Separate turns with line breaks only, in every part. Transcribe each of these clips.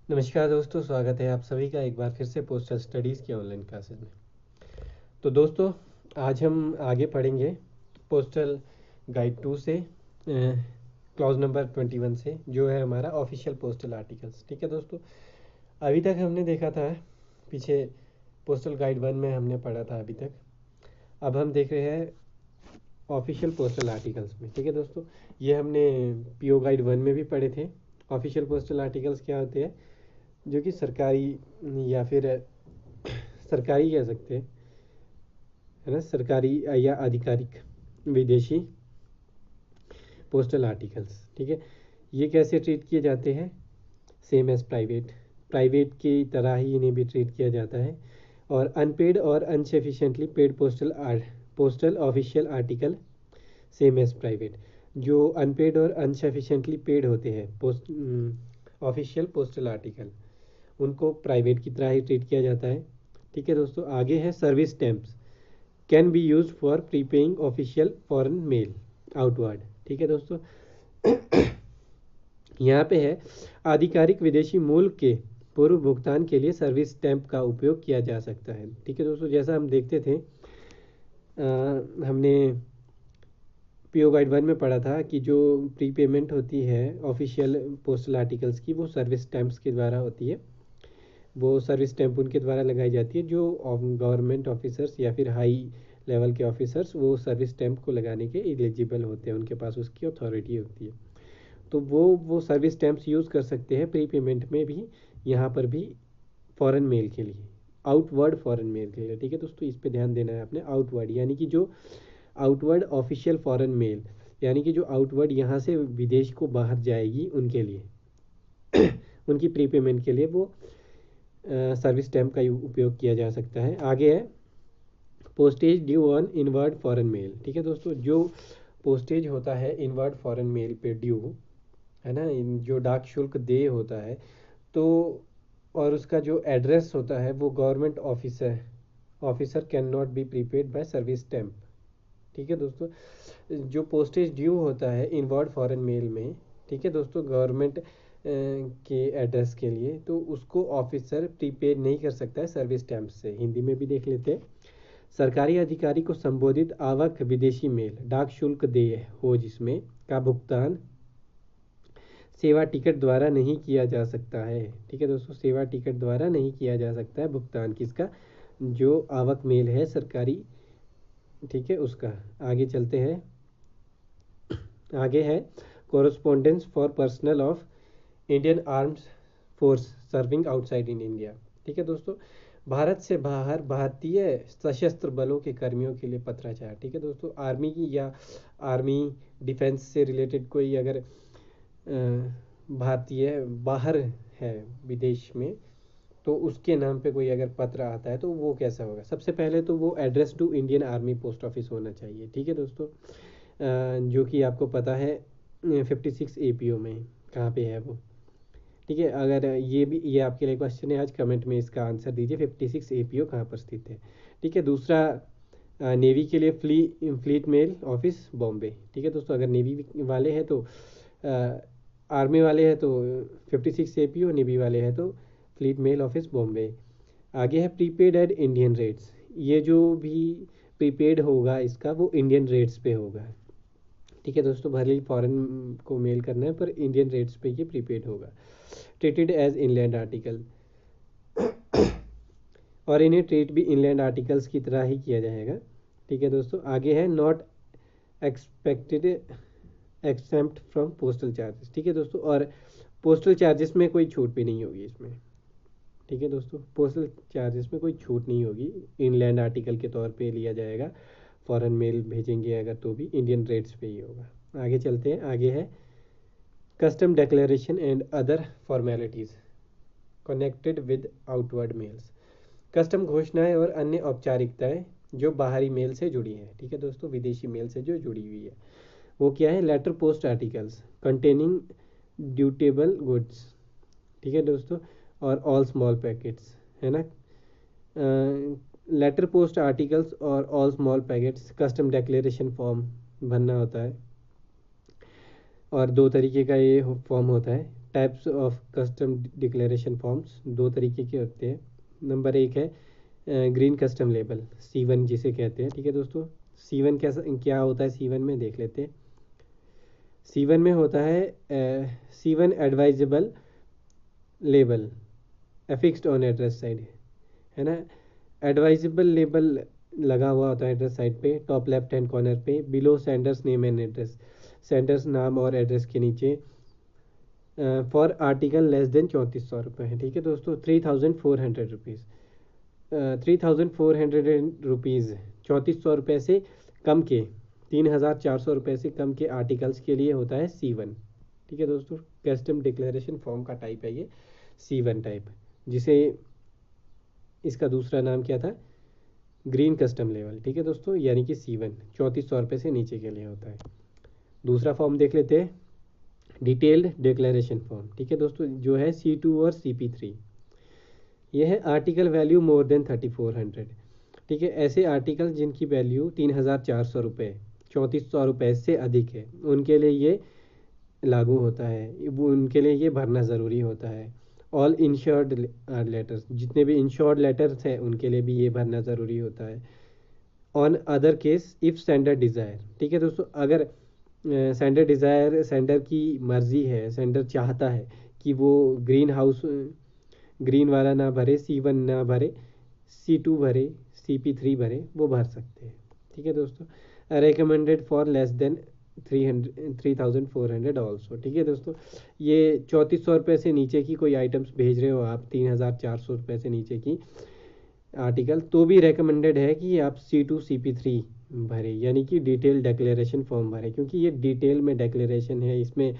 नमस्कार दोस्तों, स्वागत है आप सभी का एक बार फिर से पोस्टल स्टडीज़ की ऑनलाइन क्लासेस में। तो दोस्तों, आज हम आगे पढ़ेंगे पोस्टल गाइड 2 से क्लॉज नंबर 21 से, जो है हमारा ऑफिशियल पोस्टल आर्टिकल्स। ठीक है दोस्तों, अभी तक हमने देखा था पीछे पोस्टल गाइड 1 में हमने पढ़ा था अभी तक। अब हम देख रहे हैं ऑफिशियल पोस्टल आर्टिकल्स में। ठीक है दोस्तों, ये हमने पीओ गाइड 1 में भी पढ़े थे। ऑफिशियल पोस्टल आर्टिकल्स क्या होते हैं, जो कि सरकारी या फिर सरकारी कह सकते हैं, है ना, सरकारी या आधिकारिक विदेशी पोस्टल आर्टिकल्स। ठीक है, ये कैसे ट्रीट किए जाते हैं, सेम एज प्राइवेट प्राइवेट की तरह ही इन्हें भी ट्रीट किया जाता है। और अनपेड और insufficiently paid postal official article same as private. जो अनपेड और अनसफिशिएंटली पेड होते हैं पोस्ट ऑफिशियल पोस्टल आर्टिकल, उनको प्राइवेट की तरह ही ट्रीट किया जाता है। ठीक है दोस्तों, आगे है service stamps can be use for prepaying official foreign mail outward. ठीक है दोस्तों, यहाँ पे है आधिकारिक विदेशी मूल के पूर्व भुगतान के लिए सर्विस स्टैम्प का उपयोग किया जा सकता है। ठीक है दोस्तों, जैसा हम देखते थे हमने पीओ गाइड 1 में पढ़ा था कि जो प्री पेमेंट होती है ऑफिशियल पोस्टल आर्टिकल्स की, वो सर्विस स्टैम्प्स के द्वारा होती है। वो सर्विस स्टैम्प उनके द्वारा लगाई जाती है जो गवर्नमेंट ऑफिसर्स या फिर हाई लेवल के ऑफिसर्स वो सर्विस स्टैम्प को लगाने के एलिजिबल होते हैं, उनके पास उसकी अथॉरिटी होती है। तो वो सर्विस स्टैम्प्स यूज़ कर सकते हैं प्री पेमेंट में भी, यहाँ पर भी फॉरेन मेल के लिए, आउटवर्ड फॉरेन मेल के लिए। ठीक है दोस्तों, इस पे ध्यान देना है आपने। आउटवर्ड यानी कि जो आउटवर्ड ऑफिशियल फॉरेन मेल, यानी कि जो आउटवर्ड यहाँ से विदेश को बाहर जाएगी उनके लिए उनकी प्री पेमेंट के लिए वो सर्विस स्टैम्प का उपयोग किया जा सकता है। आगे है postage due on inward foreign mail. ठीक है दोस्तों, जो पोस्टेज होता है इनवर्ड फॉरेन मेल पे ड्यू, है ना, जो डाक शुल्क दे होता है, तो और उसका जो एड्रेस होता है वो government officer can not B prepaid bye service stamp. ठीक है दोस्तों, जो पोस्टेज ड्यू होता है इनवर्ड फॉरेन मेल में, ठीक है दोस्तों, गवर्नमेंट के एड्रेस के लिए, तो उसको ऑफिसर प्रीपेड नहीं कर सकता है सर्विस स्टैम्प से। हिंदी में भी देख लेते हैं। सरकारी अधिकारी को संबोधित आवक विदेशी मेल डाक शुल्क देय हो जिसमें का भुगतान सेवा टिकट द्वारा नहीं किया जा सकता है। ठीक है दोस्तों, सेवा टिकट द्वारा नहीं किया जा सकता है भुगतान किसका, जो आवक मेल है सरकारी, ठीक है, उसका। आगे चलते हैं, आगे है correspondence for personal of Indian armed force serving outside in India. ठीक है दोस्तों, भारत से बाहर भारतीय सशस्त्र बलों के कर्मियों के लिए पत्राचार। ठीक है दोस्तों, आर्मी की या आर्मी डिफेंस से रिलेटेड कोई अगर भारतीय बाहर है विदेश में, तो उसके नाम पे कोई अगर पत्र आता है तो वो कैसा होगा। सबसे पहले तो वो address to Indian army post office होना चाहिए। ठीक है दोस्तों, जो कि आपको पता है 56 APO में कहाँ पे है वो। ठीक है, अगर ये आपके लिए क्वेश्चन है आज, कमेंट में इसका आंसर दीजिए 56 APO कहाँ पर स्थित है। ठीक है, दूसरा नेवी के लिए फ्लीट मेल ऑफिस बॉम्बे। ठीक है दोस्तों, अगर नेवी वाले हैं तो आर्मी वाले हैं तो 56 APO, नेवी वाले हैं तो फ्लीट मेल ऑफिस बॉम्बे। आगे है प्रीपेड एट इंडियन रेट्स। ये जो भी प्रीपेड होगा इसका वो इंडियन रेट्स पे होगा। ठीक है दोस्तों, भले ही फॉरेन को मेल करना है पर इंडियन रेट्स पे ये प्रीपेड होगा। ट्रीटेड एज इनलैंड आर्टिकल और इन्हें ट्रीट भी इनलैंड आर्टिकल्स की तरह ही किया जाएगा। ठीक है दोस्तों, आगे है not expected except from postal charges. ठीक है दोस्तों, और पोस्टल चार्जेस में कोई छूट भी नहीं होगी इसमें। ठीक है दोस्तों, पोस्टल चार्जेस में कोई छूट नहीं होगी, इनलैंड आर्टिकल के तौर पे लिया जाएगा। फॉरेन मेल भेजेंगे अगर तो भी इंडियन रेट्स पे ही होगा। आगे चलते हैं, आगे है custom declaration and other formalities connected with outward mails. Custom घोषणाएं और अन्य औपचारिकताएं जो बाहरी मेल से जुड़ी हैं। ठीक है दोस्तों, विदेशी मेल से जो जुड़ी हुई है वो क्या है, letter post articles containing dutiable goods. ठीक है दोस्तों, और ऑल स्मॉल पैकेट्स, है ना। लेटर पोस्ट आर्टिकल्स और all small packets custom declaration form भरना होता है, और दो तरीके का ये फॉर्म होता है। Types of custom declaration forms दो तरीके के होते हैं। नंबर एक है ग्रीन कस्टम लेबल, C1 जिसे कहते हैं। ठीक है दोस्तों, C1 क्या होता है C1 में देख लेते हैं। C1 में होता है C1 advisable label affixed on address side, है ना। एडवाइजेबल लेबल लगा हुआ होता है एड्रेस साइड पे, टॉप लेफ्ट हैंड कॉर्नर पे, below sender's name and address, sender's नाम और एड्रेस के नीचे। फॉर आर्टिकल लेस देन 3400 है। ठीक है दोस्तों, 3400 रुपीज़, 3400 रुपीज़ 3400 से कम के, 3400 से कम के आर्टिकल्स के लिए होता है C1। ठीक है दोस्तों, कस्टम डिक्लेरेशन फॉर्म का टाइप है ये C1 टाइप, जिसे इसका दूसरा नाम क्या था, ग्रीन कस्टम लेवल। ठीक है दोस्तों, यानी कि C1 3400 से नीचे के लिए होता है। दूसरा फॉर्म देख लेते हैं, डिटेल्ड डिक्लेरेशन फॉर्म। ठीक है दोस्तों, जो है C2 और CP3। ये है आर्टिकल वैल्यू मोर देन 3400। ठीक है, ऐसे आर्टिकल जिनकी वैल्यू 3400 रुपये, 3400 से अधिक है, उनके लिए ये लागू होता है, वो उनके लिए ये भरना ज़रूरी होता है। ऑल इंश्योर्ड लेटर्स, जितने भी इंश्योर्ड लेटर्स हैं उनके लिए भी ये भरना ज़रूरी होता है। On other case if sender desire. ठीक है दोस्तों, अगर सेंडर डिज़ायर, सेंडर की मर्ज़ी है, सेंडर चाहता है कि वो ग्रीन वाला ना भरे, C1 ना भरे, C2 भरे, CP3 भरे, वो भर सकते हैं। ठीक है दोस्तों, recommended for less than 3400 also. ठीक है दोस्तों, ये 3400 से नीचे की कोई आइटम्स भेज रहे हो आप, 3400 से नीचे की आर्टिकल, तो भी रेकमेंडेड है कि आप C2 CP3 भरे, यानी कि डिटेल डिक्लेरेशन फॉर्म भरे, क्योंकि ये डिटेल में डिक्लेरेशन है, इसमें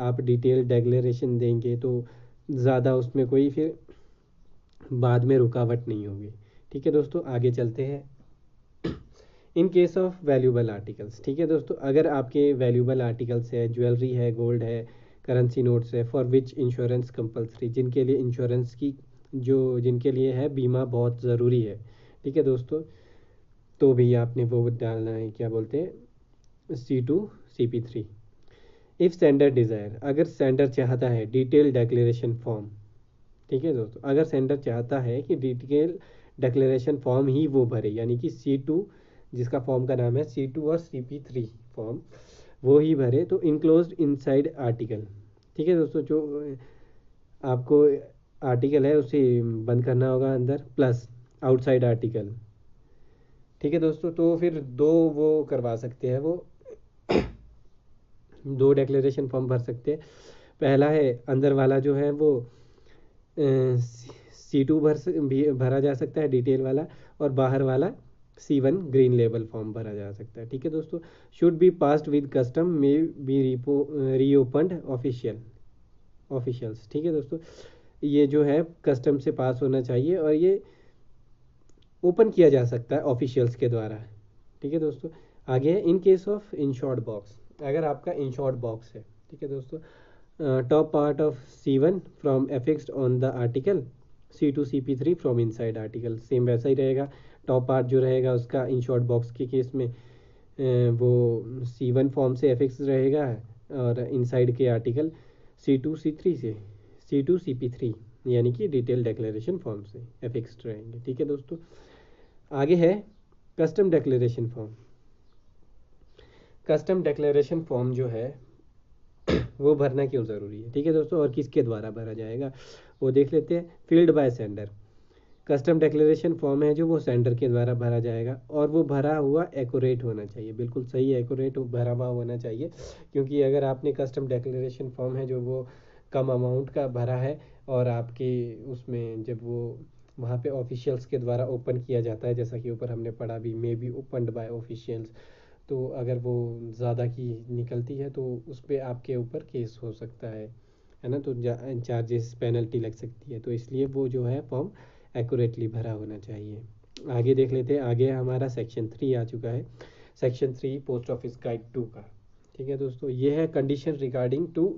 आप डिटेल डिक्लेरेशन देंगे तो ज़्यादा उसमें कोई फिर बाद में रुकावट नहीं होगी। ठीक है दोस्तों, आगे चलते हैं। इन केस ऑफ वैल्यूबल आर्टिकल्स। ठीक है दोस्तों, अगर आपके वैल्यूबल आर्टिकल्स है, ज्वेलरी है, गोल्ड है, करेंसी नोट्स है, फॉर विच इंश्योरेंस कंपलसरी, जिनके लिए इंश्योरेंस की जिनके लिए है बीमा बहुत ज़रूरी है। ठीक है दोस्तों, तो भी आपने वो डालना है, क्या बोलते हैं, C2 CP3। If sender desire, अगर सेंडर चाहता है डिटेल डिक्लेरेशन फॉर्म। ठीक है दोस्तों, अगर सेंडर चाहता है कि डिटेल डिक्लेरेशन फॉर्म ही वो भरे, यानी कि C2, जिसका फॉर्म का नाम है C2 और CP3 फॉर्म, वो ही भरे, तो इनक्लोज्ड इनसाइड आर्टिकल। ठीक है दोस्तों, जो आपको आर्टिकल है उसे बंद करना होगा अंदर, प्लस आउटसाइड आर्टिकल। ठीक है दोस्तों, तो फिर दो वो करवा सकते हैं, वो दो डिक्लेरेशन फॉर्म भर सकते हैं। पहला है अंदर वाला जो है वो C2 भरा जा सकता है डिटेल वाला, और बाहर वाला C1 ग्रीन लेबल फॉर्म भरा जा सकता है। ठीक है दोस्तों, should be passed with custom, may be reopened officials. ठीक है दोस्तों, ये जो है कस्टम से पास होना चाहिए और ये ओपन किया जा सकता है ऑफिशियल्स के द्वारा। ठीक है दोस्तों, आगे है in case of insured box, अगर आपका इंश्योर्ड बॉक्स है। ठीक है दोस्तों, top part of C1 from affixed on the article, C2 CP3 from inside article, same वैसा ही रहेगा। टॉप पार्ट जो रहेगा उसका इंश्योर्ड बॉक्स के केस में वो C1 फॉर्म से एफिक्स रहेगा, और इनसाइड के आर्टिकल C2 CP3 यानी कि डिटेल डिक्लेरेशन फॉर्म से एफिक्स्ड रहेंगे। ठीक है दोस्तों, आगे है custom declaration form. Custom declaration form जो है वो भरना क्यों ज़रूरी है। ठीक है दोस्तों, और किसके द्वारा भरा जाएगा वो देख लेते हैं। Filled by sender, custom declaration form है जो वो सेंडर के द्वारा भरा जाएगा, और वो भरा हुआ एक्यूरेट होना चाहिए, बिल्कुल सही एक्यूरेट भरा हुआ होना चाहिए। क्योंकि अगर आपने कस्टम डिक्लेरेशन फॉर्म है जो वो कम अमाउंट का भरा है, और आपके उसमें जब वो वहाँ पे ऑफिशियल्स के द्वारा ओपन किया जाता है, जैसा कि ऊपर हमने पढ़ा भी, may be opened by officials, तो अगर वो ज़्यादा की निकलती है तो उस पर आपके ऊपर केस हो सकता है ना, तो चार्जेस पेनल्टी लग सकती है, तो इसलिए वो जो है फॉर्म एक्यूरेटली भरा होना चाहिए। आगे देख लेते हैं, आगे हमारा सेक्शन 3 आ चुका है, सेक्शन 3 पोस्ट ऑफिस गाइड 2 का। ठीक है दोस्तों, ये है condition regarding to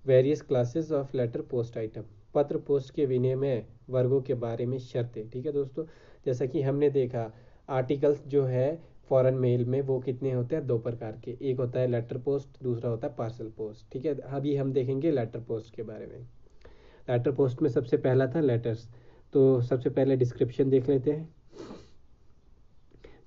various classes of letter post item, पत्र पोस्ट के विनिमय वर्गों के बारे में शर्तें। ठीक है दोस्तों, जैसा कि हमने देखा आर्टिकल्स जो है फॉरेन मेल में वो कितने होते हैं, 2 प्रकार के, एक होता है लेटर पोस्ट, दूसरा होता है पार्सल पोस्ट। ठीक है, अभी हम देखेंगे लेटर पोस्ट के बारे में। लेटर पोस्ट में सबसे पहला था लेटर्स। तो सबसे पहले डिस्क्रिप्शन देख लेते हैं।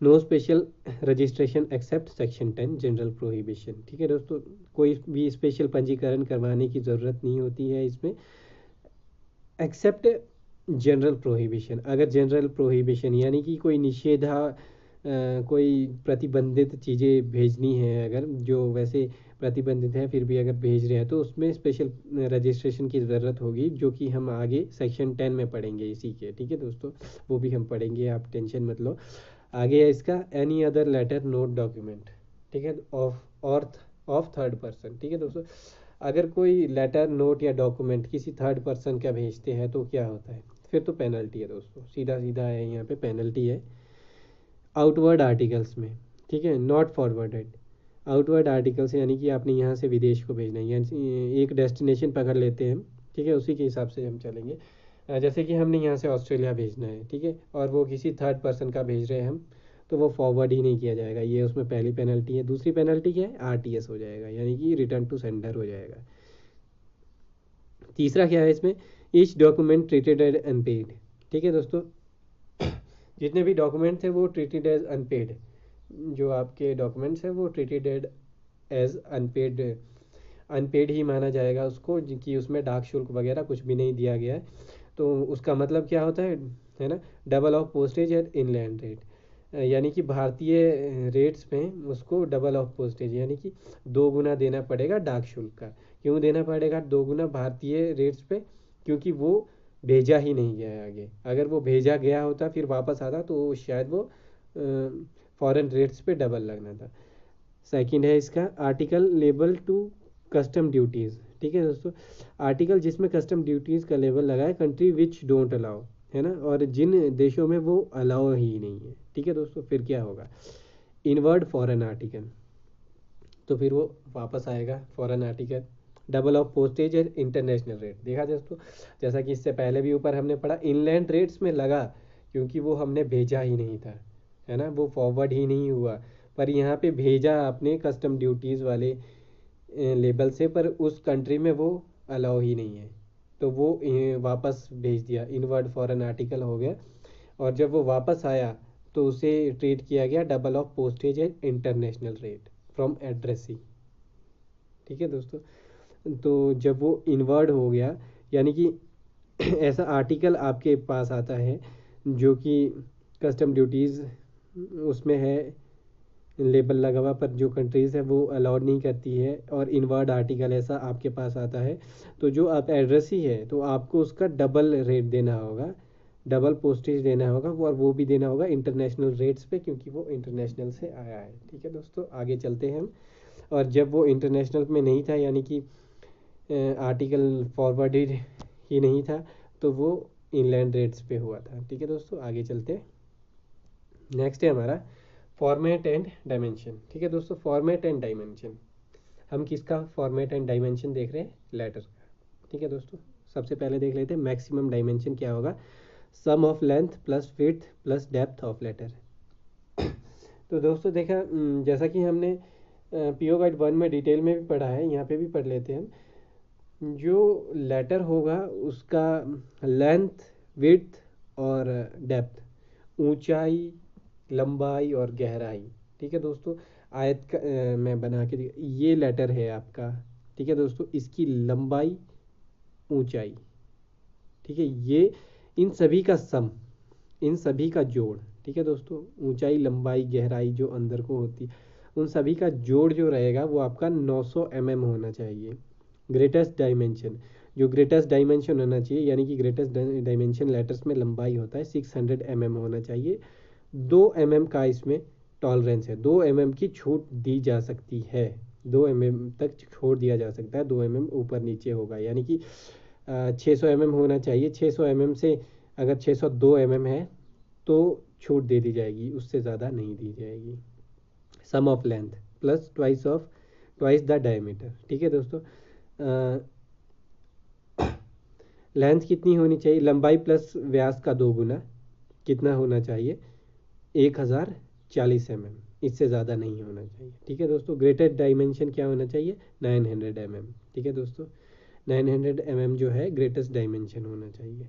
No special registration except section 10 general prohibition. ठीक है दोस्तों, कोई भी स्पेशल पंजीकरण करवाने की ज़रूरत नहीं होती है इसमें, एक्सेप्ट जनरल प्रोहिबिशन। अगर जनरल प्रोहिबिशन यानी कि कोई कोई प्रतिबंधित चीज़ें भेजनी है, अगर जो वैसे प्रतिबंधित है फिर भी अगर भेज रहे हैं तो उसमें स्पेशल रजिस्ट्रेशन की ज़रूरत होगी, जो कि हम आगे सेक्शन 10 में पढ़ेंगे इसी के। ठीक है दोस्तों, वो भी हम पढ़ेंगे, आप टेंशन मत लो। आगे है इसका any other letter note document. ठीक है, ऑफ थर्ड पर्सन। ठीक है दोस्तों, अगर कोई लेटर नोट या डॉक्यूमेंट किसी थर्ड पर्सन का भेजते हैं तो क्या होता है, फिर तो पेनल्टी है दोस्तों, सीधा सीधा है, यहाँ पे पेनल्टी है। आउटवर्ड आर्टिकल्स में, ठीक है, नॉट फॉरवर्डेड। आउटवर्ड आर्टिकल्स यानी कि आपने यहाँ से विदेश को भेजना है, यानी एक डेस्टिनेशन पकड़ लेते हैं हम। ठीक है, उसी के हिसाब से हम चलेंगे। जैसे कि हमने यहाँ से ऑस्ट्रेलिया भेजना है, ठीक है, और वो किसी थर्ड पर्सन का भेज रहे हैं हम, तो वो फॉरवर्ड ही नहीं किया जाएगा, ये उसमें पहली पेनल्टी है। दूसरी पेनल्टी क्या है, आरटीएस हो जाएगा, यानी कि रिटर्न टू सेंडर हो जाएगा। तीसरा क्या है इसमें, each document treated as unpaid. ठीक है दोस्तों, जितने भी डॉक्यूमेंट्स हैं वो ट्रीटेड एज अनपेड, जो आपके डॉक्यूमेंट्स हैं वो ट्रीटेड एज अनपेड, अनपेड ही माना जाएगा उसको, कि उसमें डाक शुल्क वगैरह कुछ भी नहीं दिया गया है। तो उसका मतलब क्या होता है ना, double of postage at inland rate, यानी कि भारतीय रेट्स में उसको डबल ऑफ पोस्टेज यानी कि 2 गुना देना पड़ेगा डाक शुल्क का। क्यों देना पड़ेगा 2 गुना भारतीय रेट्स पे, क्योंकि वो भेजा ही नहीं गया है आगे। अगर वो भेजा गया होता फिर वापस आता तो शायद वो फॉरेन रेट्स पे डबल लगना था। सेकंड है इसका article liable to custom duties. ठीक है दोस्तों, आर्टिकल जिसमें कस्टम ड्यूटीज़ का लेबल लगा है कंट्री विच डोंट अलाउ, है ना, और जिन देशों में वो अलाउ ही नहीं है। ठीक है दोस्तों, फिर क्या होगा, इनवर्ड फॉरेन आर्टिकल, तो फिर वो वापस आएगा foreign article. Double of postage and international rate, देखा दोस्तों, जैसा कि इससे पहले भी ऊपर हमने पढ़ा, इनलैंड रेट्स में लगा क्योंकि वो हमने भेजा ही नहीं था, है ना, वो फॉरवर्ड ही नहीं हुआ। पर यहाँ पे भेजा आपने कस्टम ड्यूटीज़ वाले लेबल से, पर उस कंट्री में वो अलाउ ही नहीं है, तो वो वापस भेज दिया, इनवर्ड फॉरेन आर्टिकल हो गया। और जब वो वापस आया तो उसे ट्रीट किया गया double of postage and international rate from addressee. ठीक है दोस्तों, तो जब वो इनवर्ड हो गया, यानी कि ऐसा आर्टिकल आपके पास आता है जो कि कस्टम ड्यूटीज़ उसमें है लेबल लगा हुआ, पर जो कंट्रीज़ है वो अलाउड नहीं करती है, और इनवर्ड आर्टिकल ऐसा आपके पास आता है, तो जो आप एड्रेस ही है तो आपको उसका डबल रेट देना होगा, डबल पोस्टेज देना होगा, और वो भी देना होगा इंटरनेशनल रेट्स पे, क्योंकि वो इंटरनेशनल से आया है। ठीक है दोस्तों, आगे चलते हैं हम। और जब वो इंटरनेशनल में नहीं था, यानी कि आर्टिकल फॉरवर्डेड ही नहीं था, तो वो इनलैंड रेट्स पे हुआ था। ठीक है दोस्तों, आगे चलते हैं। नेक्स्ट है हमारा फॉर्मेट एंड डायमेंशन। ठीक है दोस्तों, फॉर्मेट एंड डायमेंशन, हम किसका फॉर्मेट एंड डायमेंशन देख रहे हैं, लेटर का। ठीक है दोस्तों, सबसे पहले देख लेते हैं मैक्सिमम डायमेंशन क्या होगा, sum of length plus width plus depth of letter. तो दोस्तों देखा, जैसा कि हमने पीओ गाइड 1 में डिटेल में भी पढ़ा है, यहाँ पे भी पढ़ लेते हैं हम। जो लेटर होगा उसका लेंथ, विड्थ और डेप्थ, ऊंचाई, लंबाई और गहराई। ठीक है दोस्तों, आयत का मैं बना के ये लेटर है आपका। ठीक है दोस्तों, इसकी लंबाई, ऊंचाई, ठीक है, ये इन सभी का सम, इन सभी का जोड़। ठीक है दोस्तों, ऊंचाई, लंबाई, गहराई जो अंदर को होती है, उन सभी का जोड़ जो रहेगा वो आपका 900 mm होना चाहिए। ग्रेटेस्ट डायमेंशन, जो ग्रेटेस्ट डायमेंशन होना चाहिए, यानी कि ग्रेटेस्ट डायमेंशन लेटर्स में लंबाई होता है 600 mm होना चाहिए। 2 mm का इसमें टॉलरेंस है, 2 mm की छूट दी जा सकती है, 2 mm तक छोड़ दिया जा सकता है, 2 mm ऊपर नीचे होगा, यानी कि 600 mm होना चाहिए। 600 mm से अगर 602 mm है तो छूट दे दी जाएगी, उससे ज़्यादा नहीं दी जाएगी। Sum of length plus twice the diameter. ठीक है दोस्तों, लेंथ कितनी होनी चाहिए, लंबाई प्लस व्यास का 2 गुना, कितना होना चाहिए, 1040 mm। इससे ज़्यादा नहीं होना चाहिए। ठीक है दोस्तों, ग्रेटेस्ट डायमेंशन क्या होना चाहिए, 900 mm। ठीक है दोस्तों, 900 mm जो है ग्रेटेस्ट डायमेंशन होना चाहिए।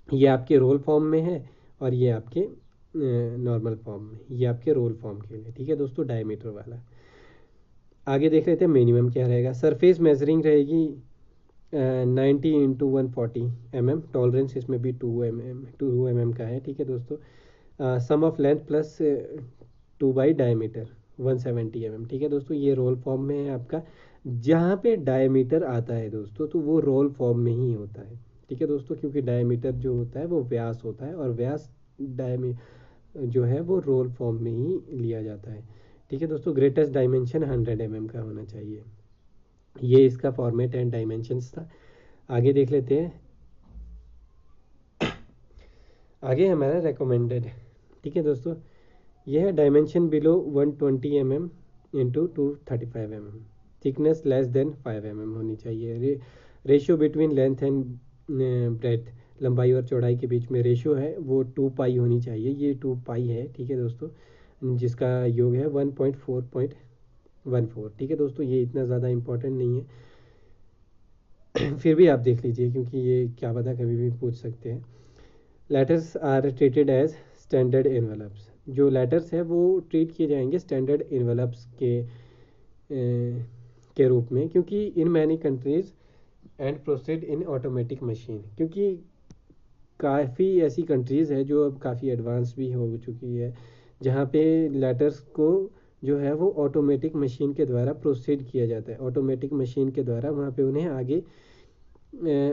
ये आपके रोल फॉर्म में है और ये आपके नॉर्मल फॉर्म में, ये आपके रोल फॉर्म के लिए। ठीक है दोस्तों, डायमीटर वाला। आगे देख लेते हैं मिनिमम क्या रहेगा। सरफेस मेजरिंग रहेगी 90 इंटू 140 mm, टॉलरेंस इसमें भी 2 mm का है। ठीक है दोस्तों, sum of length plus 2 by diameter 170 mm। ठीक है दोस्तों, ये रोल फॉर्म में है आपका। जहाँ पे डायमीटर आता है दोस्तों, तो वो रोल फॉर्म में ही होता है। ठीक है दोस्तों, क्योंकि डायमीटर जो होता है वो व्यास होता है, और व्यास डायमी जो है वो रोल फॉर्म में ही लिया जाता है। ठीक है दोस्तों, ग्रेटेस्ट डायमेंशन 100 mm का होना चाहिए। ये इसका फॉर्मेट एंड डायमेंशंस था। आगे देख लेते हैं। आगे हमारा रेकमेंडेड। ठीक है दोस्तों, यह है dimension below 120 mm into 235 mm, thickness less than 5 mm होनी चाहिए। Ratio between length and breadth, लंबाई और चौड़ाई के बीच में रेशियो है वो 2 पाई होनी चाहिए। ये 2 पाई है। ठीक है दोस्तों, जिसका योग है 1.4.14। ठीक है दोस्तों, ये इतना ज़्यादा इम्पोर्टेंट नहीं है फिर भी आप देख लीजिए, क्योंकि ये क्या पता कभी भी पूछ सकते हैं। Letters are treated as standard envelopes, जो लेटर्स है वो ट्रीट किए जाएंगे स्टैंडर्ड एनवलप्स के रूप में, क्योंकि in many countries and proceed in automatic machine, क्योंकि काफ़ी ऐसी कंट्रीज़ है जो अब काफ़ी एडवांस भी हो चुकी है, जहाँ पे लेटर्स को जो है वो ऑटोमेटिक मशीन के द्वारा प्रोसीड किया जाता है। ऑटोमेटिक मशीन के द्वारा वहाँ पे उन्हें आगे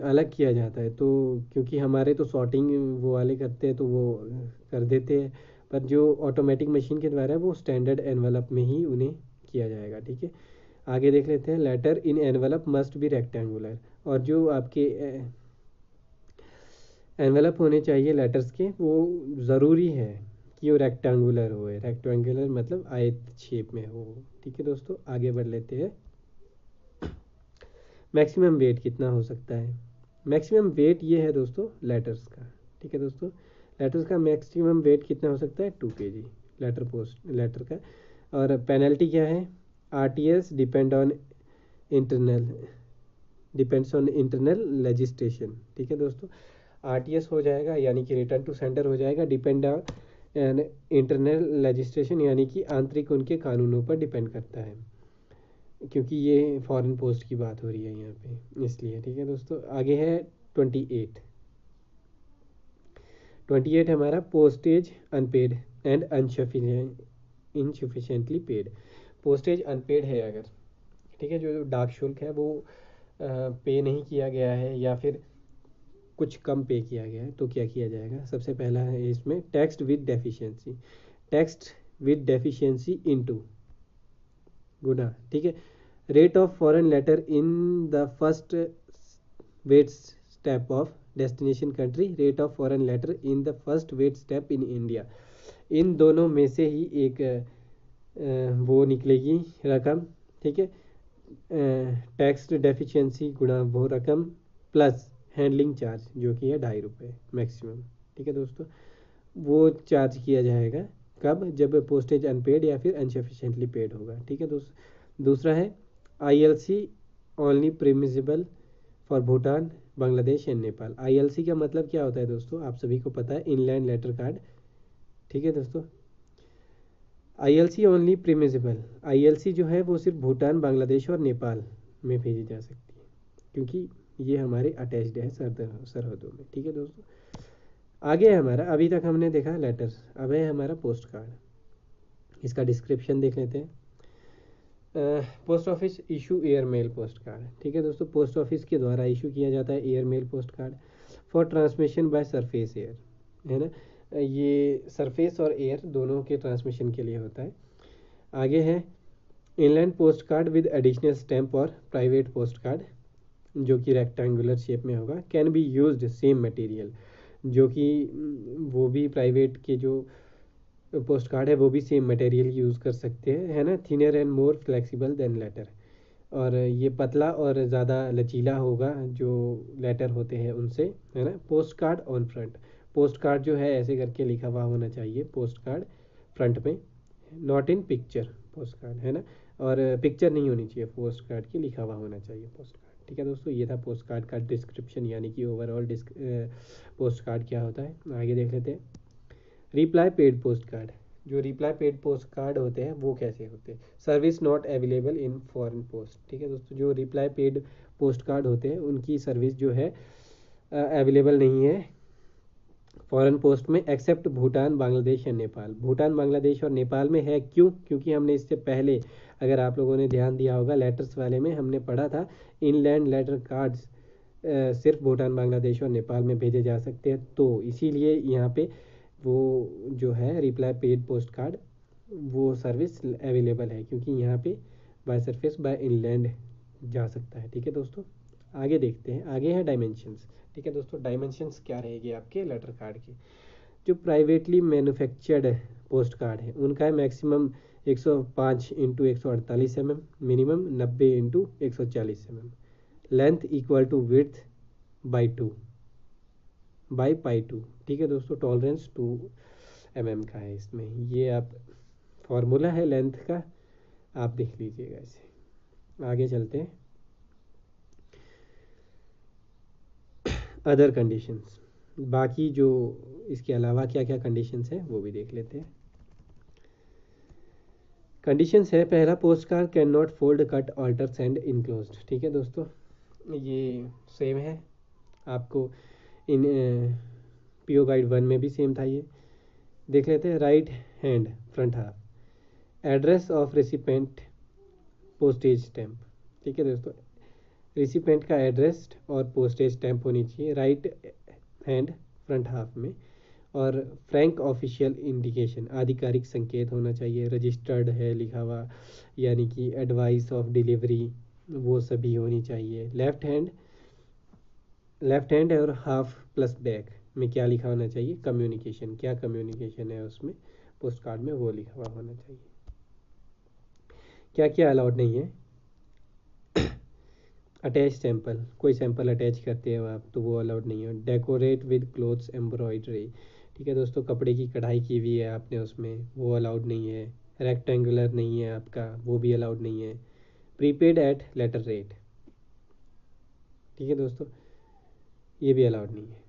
अलग किया जाता है। तो क्योंकि हमारे तो सॉर्टिंग वो वाले करते हैं तो वो कर देते हैं, पर जो ऑटोमेटिक मशीन के द्वारा है वो स्टैंडर्ड एनवलप में ही उन्हें किया जाएगा। ठीक है, आगे देख लेते हैं। Letter in envelope must be rectangular, और जो आपके एनवलप होने चाहिए लेटर्स के, वो ज़रूरी है कि वो रेक्टेंगुलर हो। रेक्टेंगुलर मतलब आयत शेप में हो। ठीक है दोस्तों, आगे बढ़ लेते हैं। मैक्सिमम वेट कितना हो सकता है, मैक्सिमम वेट ये है दोस्तों लेटर्स का। ठीक है दोस्तों, लेटर्स का मैक्सिमम वेट कितना हो सकता है, 2 kg लेटर का। और पेनल्टी क्या है, RTS depends on internal legislation. ठीक है दोस्तों, RTS हो जाएगा यानी कि रिटर्न टू सेंडर हो जाएगा, डिपेंड ऑन इंटरनल लेजिस्लेशन यानी कि आंतरिक उनके कानूनों पर डिपेंड करता है, क्योंकि ये फॉरेन पोस्ट की बात हो रही है यहाँ पे, इसलिए। ठीक है दोस्तों, आगे है 28 हमारा postage unpaid and insufficiently paid. Postage unpaid है अगर, ठीक है, जो डाक शुल्क है वो पे नहीं किया गया है या फिर कुछ कम पे किया गया है, तो क्या किया जाएगा। सबसे पहला है इसमें टैक्स विद डेफिशिएंसी इनटू गुना। ठीक है, rate of foreign letter in the first weight step of destination country, rate of foreign letter in the first weight step in India. इन दोनों में से ही एक वो निकलेगी रकम। ठीक है, टैक्स डेफिशिएंसी गुणा वो रकम प्लस हैंडलिंग चार्ज जो कि है 2.5 रुपये मैक्सिमम। ठीक है दोस्तों, वो चार्ज किया जाएगा कब, जब पोस्टेज अनपेड या फिर अनसफिशिएंटली पेड होगा। ठीक है दोस्तों, दूसरा है ILC only permissible for Bhutan, Bangladesh and Nepal. ILC का मतलब क्या होता है दोस्तों, आप सभी को पता है, इनलैंड लेटर कार्ड। ठीक है दोस्तों, ILC ओनली परमिसिबल, ILC जो है वो सिर्फ भूटान, बांग्लादेश और नेपाल में भेजी जा सकती है, क्योंकि ये हमारे अटैच्ड है सरहदों में। ठीक है दोस्तों, आगे है हमारा, अभी तक हमने देखा लेटर्स, अब है हमारा पोस्ट कार्ड। इसका डिस्क्रिप्शन देख लेते हैं। Post office issue air mail post card. ठीक है दोस्तों, पोस्ट ऑफिस के द्वारा इशू किया जाता है air mail post card for transmission by surface air, है ना। ये सरफेस और एयर दोनों के ट्रांसमिशन के लिए होता है। आगे है inland post card with additional stamp और प्राइवेट पोस्ट कार्ड, जो कि रेक्टेंगुलर शेप में होगा। Can be used same material, जो कि वो भी प्राइवेट के जो पोस्ट कार्ड है वो भी सेम मटेरियल यूज़ कर सकते हैं, है ना। Thinner and more flexible than letter, और ये पतला और ज़्यादा लचीला होगा जो लेटर होते हैं उनसे, है ना। Post card on front, post card जो है ऐसे करके लिखा हुआ होना चाहिए पोस्ट कार्ड फ्रंट में, not in picture post card, है ना। और पिक्चर नहीं होनी चाहिए पोस्ट कार्ड की, लिखा हुआ होना चाहिए पोस्ट कार्ड। ठीक है दोस्तों, ये था पोस्ट कार्ड का डिस्क्रिप्शन, यानी कि ओवरऑल पोस्ट कार्ड क्या होता है। आगे देख लेते हैं रिप्लाई पेड पोस्ट कार्ड। जो रिप्लाई पेड पोस्ट कार्ड होते हैं वो कैसे होते हैं। Service not available in foreign post. ठीक है दोस्तों, जो रिप्लाई पेड पोस्ट कार्ड होते हैं उनकी सर्विस जो है अवेलेबल नहीं है फॉरेन पोस्ट में, एक्सेप्ट भूटान, बांग्लादेश या नेपाल। भूटान, बांग्लादेश और नेपाल में है, क्यों? क्योंकि हमने इससे पहले, अगर आप लोगों ने ध्यान दिया होगा, लेटर्स वाले में हमने पढ़ा था इनलैंड लेटर कार्ड्स सिर्फ भूटान, बांग्लादेश और नेपाल में भेजे जा सकते हैं। तो इसीलिए यहाँ पे वो जो है रिप्लाई पेड पोस्ट कार्ड वो सर्विस अवेलेबल है, क्योंकि यहाँ पे बाय सरफेस बाय इनलैंड जा सकता है। ठीक है दोस्तों, आगे देखते हैं। आगे है डायमेंशंस। ठीक है दोस्तों, डायमेंशंस क्या रहेगी आपके लेटर कार्ड के। जो प्राइवेटली मैन्युफैक्चर्ड पोस्ट कार्ड है उनका है maximum 105 into 148 mm, minimum 90 into 140 mm, length equal to width by 2 by pi 2। ठीक है दोस्तों, टॉलरेंस 2 mm का है इसमें। ये आप फॉर्मूला है लेंथ का, आप देख लीजिएगा इसे। आगे चलते हैं अदर कंडीशंस। बाकी जो इसके अलावा क्या क्या कंडीशंस हैं वो भी देख लेते हैं। कंडीशंस है, पहला, post card can not fold, cut, alter, send, enclosed. ठीक है दोस्तों, ये सेम है, आपको इन पीओ गाइड 1 में भी सेम था। ये देख लेते हैं। Right hand front half, address of recipient, postage stamp. ठीक है दोस्तों, रिसिपेंट का एड्रेस और पोस्टेज स्टैम्प होनी चाहिए राइट हैंड फ्रंट हाफ में। और फ्रैंक ऑफिशियल इंडिकेशन, आधिकारिक संकेत होना चाहिए, रजिस्टर्ड है लिखा हुआ, यानी कि एडवाइस ऑफ डिलीवरी वो सभी होनी चाहिए। लेफ्ट हैंड और हाफ प्लस बैक में क्या लिखा होना चाहिए, कम्युनिकेशन, क्या कम्युनिकेशन है उसमें पोस्ट कार्ड में वो लिखा हुआ होना चाहिए। क्या क्या अलाउड नहीं है, अटैच सैंपल, कोई सैंपल अटैच करते हो आप तो वो अलाउड नहीं है। Decorate with clothes embroidery. ठीक है दोस्तों, कपड़े की कढ़ाई की हुई है आपने उसमें, वो अलाउड नहीं है। रेक्टेंगुलर नहीं है आपका, वो भी अलाउड नहीं है। Prepaid at letter rate. ठीक है दोस्तों, ये भी अलाउड नहीं है।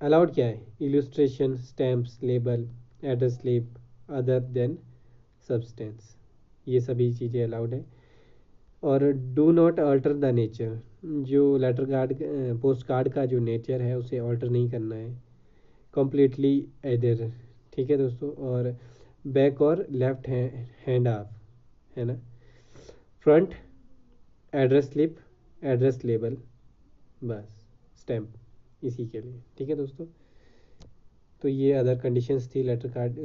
अलाउड क्या है, illustration, stamps, label, address slip, other than substance, ये सभी चीज़ें अलाउड है। और do not alter the nature, जो लेटर कार्ड पोस्ट कार्ड का जो नेचर है उसे अल्टर नहीं करना है। Completely adder. ठीक है दोस्तों, और बैक और लेफ्ट हैंड ऑफ, है ना। Front address slip, address label, बस स्टैम्प इसी के लिए। ठीक है दोस्तों, तो ये अदर कंडीशंस थी लेटर कार्ड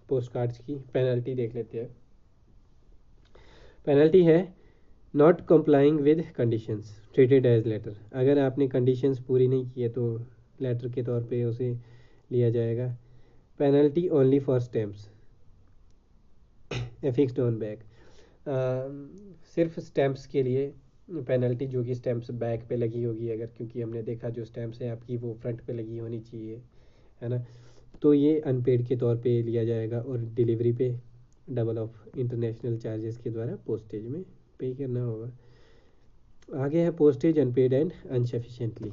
पोस्ट कार्ड्स की। पेनल्टी देख लेते हैं। पेनल्टी है not complying with conditions treated as letter. अगर आपने कंडीशंस पूरी नहीं की है तो लेटर के तौर पे उसे लिया जाएगा। Penalty only for stamps affixed on back, सिर्फ स्टैम्प्स के लिए पेनल्टी, जो कि स्टैम्प्स बैक पे लगी होगी अगर, क्योंकि हमने देखा जो स्टैम्प्स है आपकी वो फ्रंट पे लगी होनी चाहिए, है ना। तो ये अनपेड के तौर पे लिया जाएगा। और डिलीवरी पे डबल ऑफ इंटरनेशनल चार्जेस के द्वारा पोस्टेज में पे करना होगा। आगे है पोस्टेज अनपेड एंड अनसफिशिएंटली।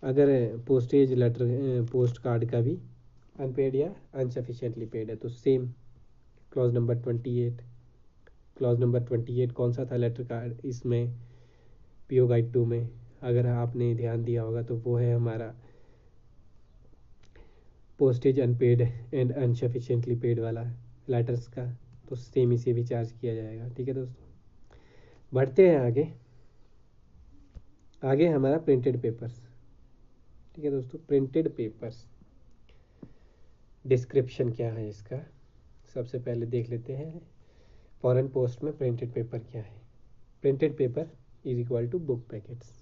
अगर पोस्टेज लेटर पोस्ट कार्ड का भी अनपेड या अनसफिशिएंटली पेड है तो same clause number 28। Clause number 28 कौन सा था लेटर कार्ड इसमें, पीओ गाइड 2 में, अगर आपने ध्यान दिया होगा तो वो है हमारा postage unpaid and insufficiently paid वाला लेटर्स का, तो सेम इसे भी चार्ज किया जाएगा। ठीक है दोस्तों, बढ़ते हैं आगे। आगे हमारा प्रिंटेड पेपर्स। ठीक है दोस्तों, प्रिंटेड पेपर्स डिस्क्रिप्शन क्या है इसका, सबसे पहले देख लेते हैं। फॉरेन पोस्ट में प्रिंटेड पेपर क्या है। Printed paper is equal to book packets,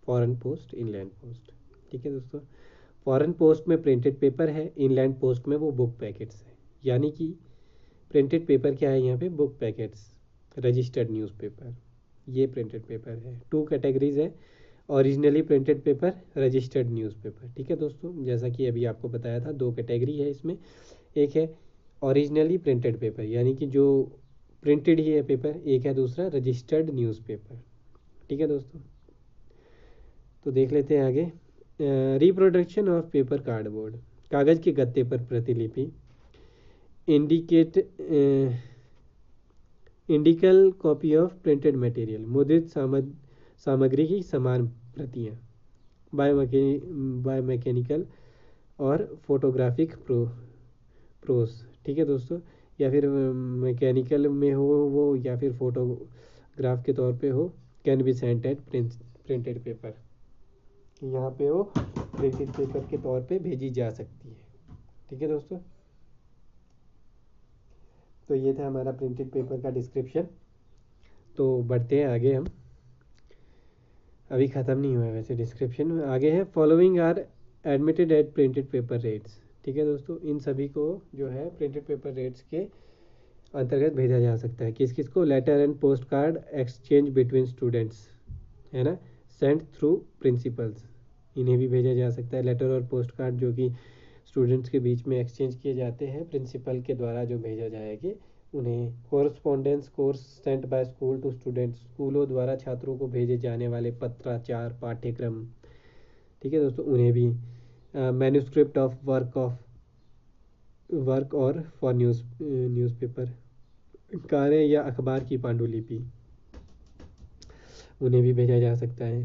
foreign post, inland post. ठीक है दोस्तों, फॉरेन पोस्ट में प्रिंटेड पेपर है, इनलैंड पोस्ट में वो बुक पैकेट्स है। यानी कि प्रिंटेड पेपर क्या है यहाँ पे, बुक पैकेट्स, रजिस्टर्ड न्यूज़पेपर, ये प्रिंटेड पेपर है। 2 कैटेगरीज है, originally printed paper, registered newspaper. ठीक है दोस्तों, जैसा कि अभी आपको बताया था, दो कैटेगरी है इसमें। एक है ओरिजिनली प्रिंटेड पेपर, यानी कि जो प्रिंटेड ही है पेपर, एक है दूसरा रजिस्टर्ड न्यूज़पेपर। ठीक है दोस्तों, तो देख लेते हैं आगे। रिप्रोडक्शन ऑफ पेपर कार्डबोर्ड, कागज़ के गत्ते पर प्रतिलिपि। Indicate identical copy of printed material, मुद्रित सामग्री की समान प्रतियाँ। बायोमैकेनिकल और फोटोग्राफिक प्रोस। ठीक है दोस्तों, या फिर मैकेनिकल में हो वो, या फिर फोटोग्राफ के तौर पे हो। Can be sent at printed paper, यहाँ पे वो प्रिंटेड पेपर के तौर पे भेजी जा सकती है। ठीक है दोस्तों, तो ये था हमारा प्रिंटेड पेपर का डिस्क्रिप्शन। तो बढ़ते हैं आगे हम, अभी ख़त्म नहीं हुआ है वैसे डिस्क्रिप्शन, आगे है following are admitted at printed paper rates. ठीक है दोस्तों, इन सभी को जो है प्रिंटेड पेपर रेट्स के अंतर्गत भेजा जा सकता है। किस किस को? Letter and post card exchange between students, है ना, सेंड थ्रू प्रिंसिपल्स, इन्हें भी भेजा जा सकता है। लेटर और पोस्ट कार्ड जो कि स्टूडेंट्स के बीच में एक्सचेंज किए जाते हैं, प्रिंसिपल के द्वारा जो भेजा जाएगी उन्हें। Correspondence course sent by school to students, स्कूलों द्वारा छात्रों को भेजे जाने वाले पत्राचार पाठ्यक्रम। ठीक है दोस्तों, उन्हें भी। मैन्यूस्क्रिप्ट ऑफ वर्क और फॉर न्यूज़पेपर, कार्य या अखबार की पांडुलिपि, उन्हें भी भेजा जा सकता है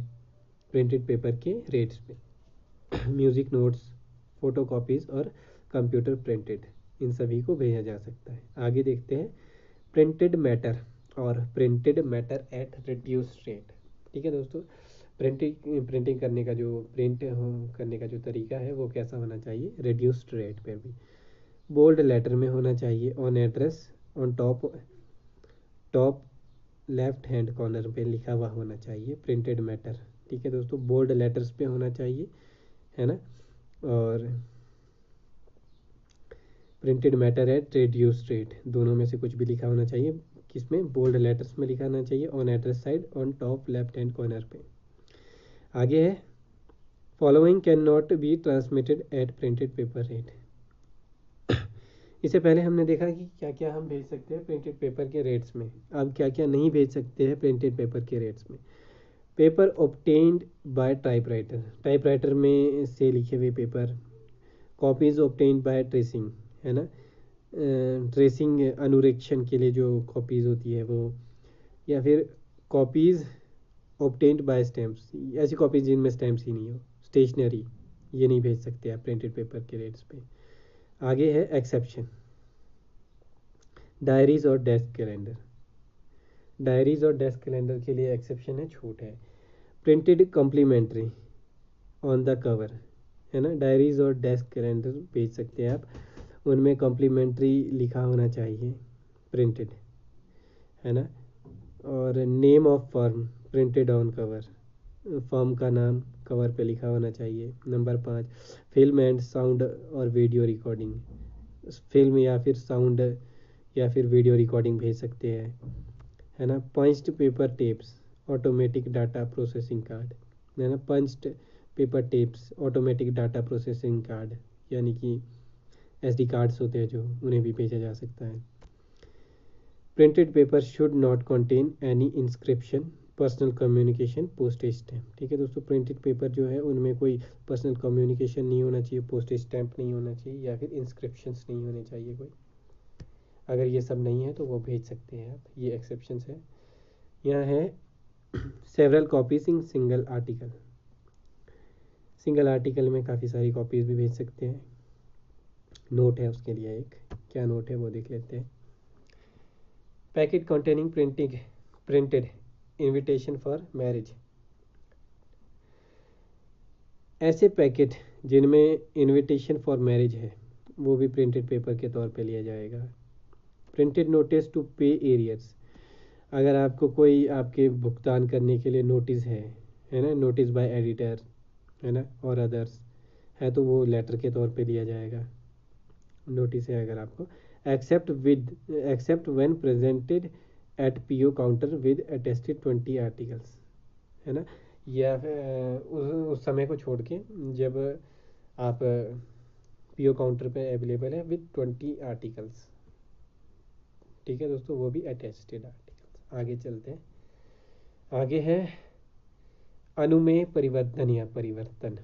प्रिंटेड पेपर के रेट्स पे। म्यूज़िक नोट्स, फ़ोटो कॉपीज़ और कंप्यूटर प्रिंटेड, इन सभी को भेजा जा सकता है। आगे देखते हैं प्रिंटेड मैटर और printed matter at reduced rate. ठीक है दोस्तों, प्रिंटिंग करने का जो करने का जो तरीका है वो कैसा होना चाहिए? रिड्यूस्ड रेट पे भी। बोल्ड लेटर में होना चाहिए। On address on top left hand corner पे लिखा हुआ होना चाहिए प्रिंटेड मैटर। ठीक है दोस्तों, बोल्ड लेटर्स पे होना चाहिए, है ना। और printed matter at reduced rate, दोनों में से कुछ भी लिखा होना चाहिए। किसमें? बोल्ड लेटर्स में लिखा होना चाहिए, on address side on top left hand corner पे। आगे है following can not be transmitted at printed paper rate. इससे पहले हमने देखा कि क्या क्या हम भेज सकते हैं प्रिंटेड पेपर के रेट्स में, अब क्या क्या नहीं भेज सकते हैं प्रिंटेड पेपर के रेट्स में। Paper obtained by typewriter, typewriter में से लिखे हुए paper. Copies obtained by tracing, है ना, ट्रेसिंग अनुरेक्षण के लिए जो कॉपीज़ होती है वो। या फिर कॉपीज़ ऑब्टेन्ड बाय स्टैम्प्स, ऐसी कॉपीज़ जिनमें स्टैम्प्स ही नहीं हो। स्टेशनरी, ये नहीं भेज सकते आप प्रिंटेड पेपर के रेट्स पे। आगे है एक्सेप्शन, डायरीज और डेस्क कैलेंडर। डायरीज और डेस्क कैलेंडर के लिए एक्सेप्शन है, छूट है। Printed complimentary on the cover, है ना, डायरीज और डेस्क कैलेंडर भेज सकते हैं आप, उनमें कम्प्लीमेंट्री लिखा होना चाहिए प्रिंटेड, है ना। और name of firm printed on cover, firm का नाम कवर पे लिखा होना चाहिए। नंबर 5, फिल्म एंड साउंड और वीडियो रिकॉर्डिंग, फिल्म या फिर साउंड या फिर वीडियो रिकॉर्डिंग भेज सकते हैं, है ना। Punched paper tapes, automatic data processing card, है ना। Punched paper tapes, automatic data processing card, यानी कि एसडी कार्ड्स होते हैं जो, उन्हें भी भेजा जा सकता है। Printed paper should not contain any inscription, personal communication, postage stamp. ठीक है दोस्तों, प्रिंटेड पेपर जो है उनमें कोई पर्सनल कम्युनिकेशन नहीं होना चाहिए, पोस्टेज स्टैम्प नहीं होना चाहिए, या फिर इंस्क्रिप्शंस नहीं होने चाहिए कोई। अगर ये सब नहीं है तो वो भेज सकते हैं आप, ये एक्सेप्शंस है। यहाँ है several copies in single article, single article में काफ़ी सारी कॉपीज़ भी भेज सकते हैं। नोट है उसके लिए एक, क्या नोट है वो देख लेते हैं। Packet containing printed invitation for marriage, ऐसे पैकेट जिनमें इनविटेशन फॉर मैरिज है वो भी प्रिंटेड पेपर के तौर पे लिया जाएगा। प्रिंटेड नोटिस टू पे एरियर्स, अगर आपको कोई आपके भुगतान करने के लिए नोटिस है ना, नोटिस बाय एडिटर, है ना, और अदर्स है, तो वो लेटर के तौर पे लिया जाएगा। नोटिस है अगर आपको, except when presented at PO counter with attested 20 articles, है ना। या फिर उस समय को छोड़ के जब आप पीओ काउंटर पे अवेलेबल है विद 20 आर्टिकल्स। ठीक है दोस्तों, वो भी अटेस्टेड आर्टिकल्स। आगे चलते हैं। आगे है अनुमेय परिवर्तन या परिवर्तन,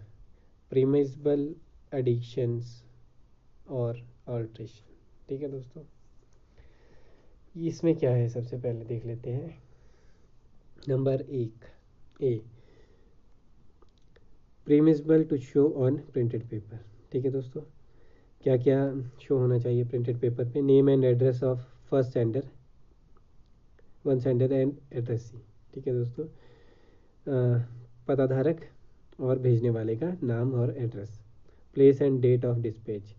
प्रीमिसिबल एडिशंस और अल्ट्रेशन। ठीक है दोस्तों, इसमें क्या है सबसे पहले देख लेते हैं। Number 1 A, permissible to show on printed paper. ठीक है दोस्तों, क्या क्या शो होना चाहिए प्रिंटेड पेपर पे? Name and address of first sender, one sender and addressee. ठीक है दोस्तों, पताधारक और भेजने वाले का नाम और एड्रेस। Place and date of dispatch,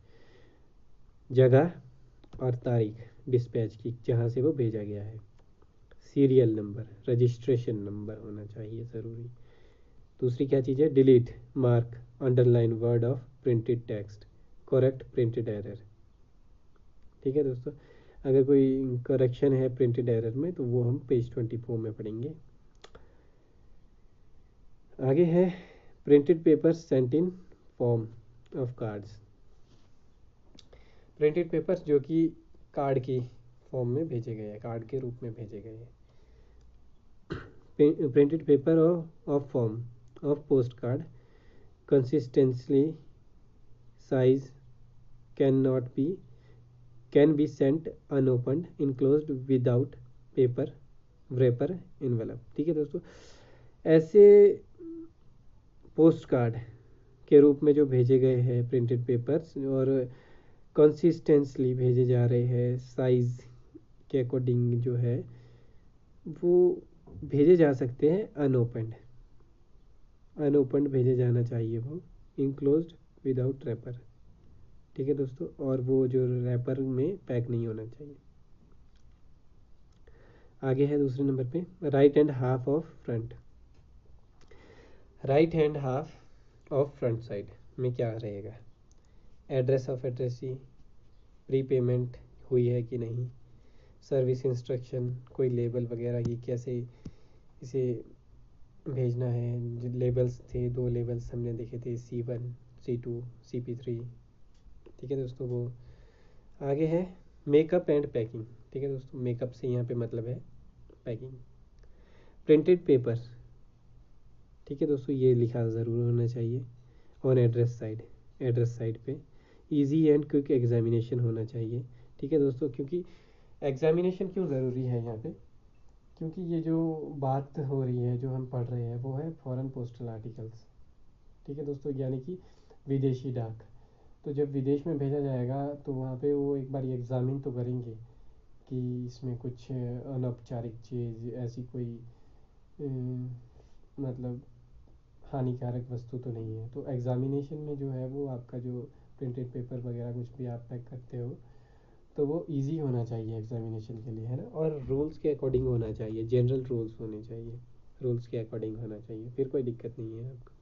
जगह और तारीख डिस्पैच की जहाँ से वो भेजा गया है। सीरियल नंबर, रजिस्ट्रेशन नंबर होना चाहिए ज़रूरी। दूसरी क्या चीज़ है? Delete, mark, underline word of printed text, correct printed error. ठीक है दोस्तों, अगर कोई करेक्शन है प्रिंटेड एरर में तो वो हम पेज 24 में पढ़ेंगे। आगे है printed paper sent in form of cards. Printed papers जो कि कार्ड की फॉर्म में भेजे गए हैं, कार्ड के रूप में भेजे गए हैं। Printed paper of form of post card consistently size can be Saint unopened enclosed without paper wrapper envelope। ठीक है दोस्तों, ऐसे पोस्ट कार्ड के रूप में जो भेजे गए हैं प्रिंटेड पेपर्स और कंसिस्टेंसली भेजे जा रहे हैं, साइज के अकॉर्डिंग जो है वो भेजे जा सकते हैं अनओपन्ड। अनओपन्ड भेजे जाना चाहिए वो, इनक्लोज्ड विदाउट रैपर। ठीक है दोस्तों, और वो जो रैपर में पैक नहीं होना चाहिए। आगे है दूसरे नंबर पे right hand half of front. Right hand half of front side में क्या रहेगा? Address of addressee, pre payment हुई है कि नहीं, सर्विस इंस्ट्रक्शन, कोई लेबल वगैरह की कैसे इसे भेजना है। जो लेबल्स थे, 2 लेबल्स हमने देखे थे, C1 C2 CP3। ठीक है दोस्तों, वो आगे है मेकअप एंड पैकिंग। ठीक है दोस्तों, मेकअप से यहाँ पे मतलब है पैकिंग। प्रिंटेड पेपर, ठीक है दोस्तों, ये लिखा ज़रूर होना चाहिए on address side. Address side पे इजी एंड क्विक एग्जामिनेशन होना चाहिए। ठीक है दोस्तों, क्योंकि एग्जामिनेशन क्यों ज़रूरी है यहाँ पे? क्योंकि ये जो बात हो रही है, जो हम पढ़ रहे हैं, वो है फॉरेन पोस्टल आर्टिकल्स। ठीक है दोस्तों, यानी कि विदेशी डाक। तो जब विदेश में भेजा जाएगा तो वहाँ पे वो एक बार एग्ज़ामिन तो करेंगे कि इसमें कुछ अनौपचारिक चीज़, ऐसी कोई मतलब हानिकारक वस्तु तो नहीं है। तो एग्ज़ामिनेशन में जो है वो आपका जो प्रिंटेड पेपर वगैरह कुछ भी आप पैक करते हो तो वो इजी होना चाहिए एग्ज़ामिनेशन के लिए, है ना। और रूल्स के अकॉर्डिंग होना चाहिए, जनरल रूल्स होने चाहिए, रूल्स के अकॉर्डिंग होना चाहिए, फिर कोई दिक्कत नहीं है आपको।